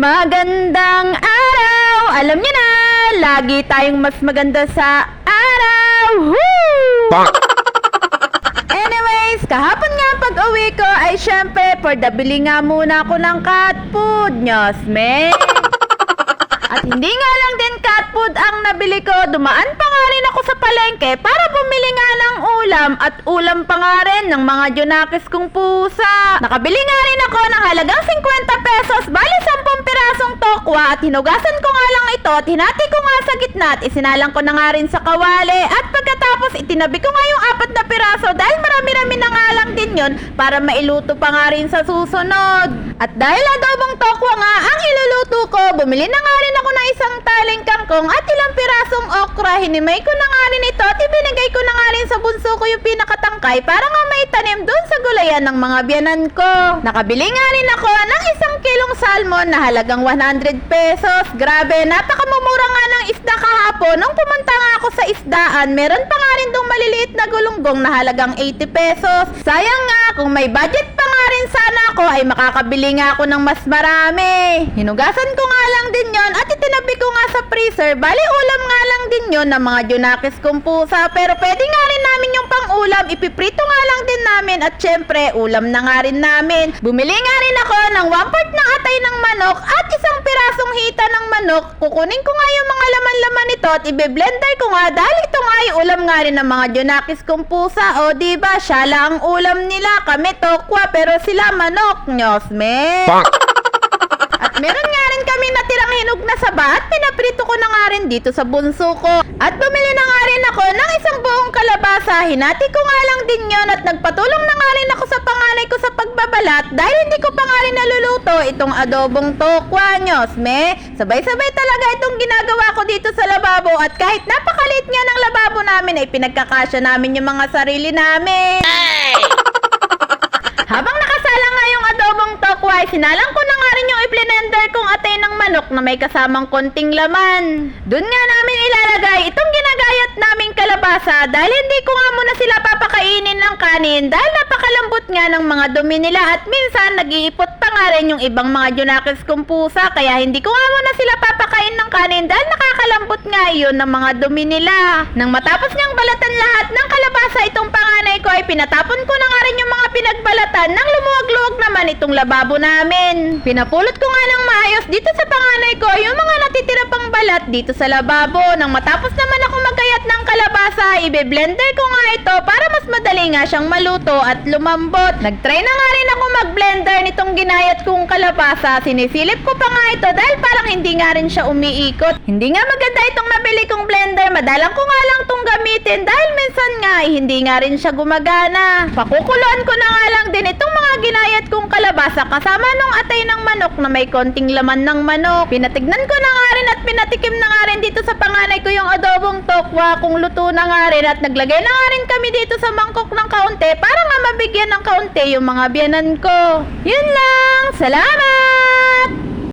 Magandang araw! Alam niyo na, lagi tayong mas maganda sa araw! Woo! Anyways, kahapon nga pag-uwi ko ay syempre, for the bili nga muna ako ng cat food. Nyos, me. At hindi nga lang din cat food ang nabili ko, dumaan pa nga rin ako sa palengke para bumili nga ng ulam at ulam pa nga rin ng mga junakis kong pusa. Nakabili nga rin ako ng halagang 50 pesos, bali 10 pirasong tokwa at hinugasan ko nga lang ito at hinati ko nga sa gitna at isinalang ko na nga rin sa kawali at pagkatapos itinabi ko nga yung 4 na piraso dahil marami-rami na nga lang din yun para mailuto pa nga rin sa susunod. At dahil adobong tokwa nga ang iluluto ko, bumili na nga rin ako ng isang taling kangkong at ilang pirasong okra. Hinimay ko na nga rin ito at ibinigay ko na nga rin sa bunso ko yung pinakatangkay para nga may tanim doon sa gulayan ng mga biyanan ko. Nakabili nga rin ako ng 1 kilong salmon na halagang 100 pesos. Grabe, napakamumura nga ng isda kahapon. Nung pumunta nga ako sa isdaan, meron pa nga rin dong maliliit na gulunggong na halagang 80 pesos. Sayang nga, kung may budget pa nga rin sana ako ay makakabili nga ako ng mas marami. Hinugasan ko nga lang din yon at itinabi ko nga sa freezer. Bali ulam nga lang din yon ng mga junakis kong pusa. Pero pwede nga rin namin yung pang-ulam. Ipiprito nga lang din namin at syempre ulam na nga rin namin. Bumili nga rin ako ng 1/4 ng atay ng manok at 1 pirasong hita ng manok. Kukunin ko nga yung mga laman-laman nito at ibe-blender ko nga dahil ito nga ay ulam nga rin ng mga junakis kong pusa. O diba, siya lang ang ulam nila. Kami tokwa pero sila manok. Nyos, me. At meron nga rin kami natirang hinog na saba at pinaprito ko na nga rin dito sa bunso ko. At bumili na nga rin ako ng 1 buong kalabasa. Hinati ko nga lang din yon at nagpatulong na nga rin ako sa panganay ko sa pagbabalat dahil hindi ko pa nga rin naluluto itong adobong tokwa. Nyos, me. Sabay-sabay talaga itong ginagawa ko dito sa lababo at kahit napakaliit nga ng lababo namin ay pinagkakasya namin yung mga sarili namin. Habang nakasala nga yung adobong tokwa, sinalang ko na nga rin yung i-blender kong atay ng manok na may kasamang konting laman. Doon nga namin ilalagay itong ginagayat naming kalabasa dahil hindi ko nga muna sila papakainin ng kanin dahil napakalambot nga ng mga dumi nila at minsan nag-iipot pa nga rin yung ibang mga junakis kong pusa kaya hindi ko nga muna sila papakain ng kanin dahil nakakalambot nga yun ng mga dumi nila. Nang matapos niyang balatan lahat ng kalabasa itong panganay ko ay pinatapon ko na nga rin yung mga pinagbalatan nang lumuwag-luwag naman itong lababo namin. Pinapulot ko nga ng maayos dito sa panganay ko yung mga natitira pang balat dito sa lababo. Nang matapos naman ako magkayat ng kalabasa, ibe-blender ko nga ito para mas madali nga siyang maluto at lumambot. Nag-try na nga rin ako mag-blender nitong ginayat kong kalabasa. Sinisilip ko pa nga ito dahil parang hindi nga rin siya umiikot. Hindi nga maganda itong nabili kong blender. Madalang ko nga lang itong gamitin dahil minsan nga ay hindi nga rin siya gumagana. Pakukuluan ko na nga lang din itong mga ginayat kong kalabasa kasama nung atay ng manok na may konting laman ng manok. Pinatignan ko na nga rin at pinatikim na nga rin dito sa panganay ko yung adobong tokwa kung luto na nga rin at naglagay na nga rin kami dito sa mangkok ng kaunti para nga mabigyan ng kaunti yung mga biyanan ko. Yun lang! Salamat!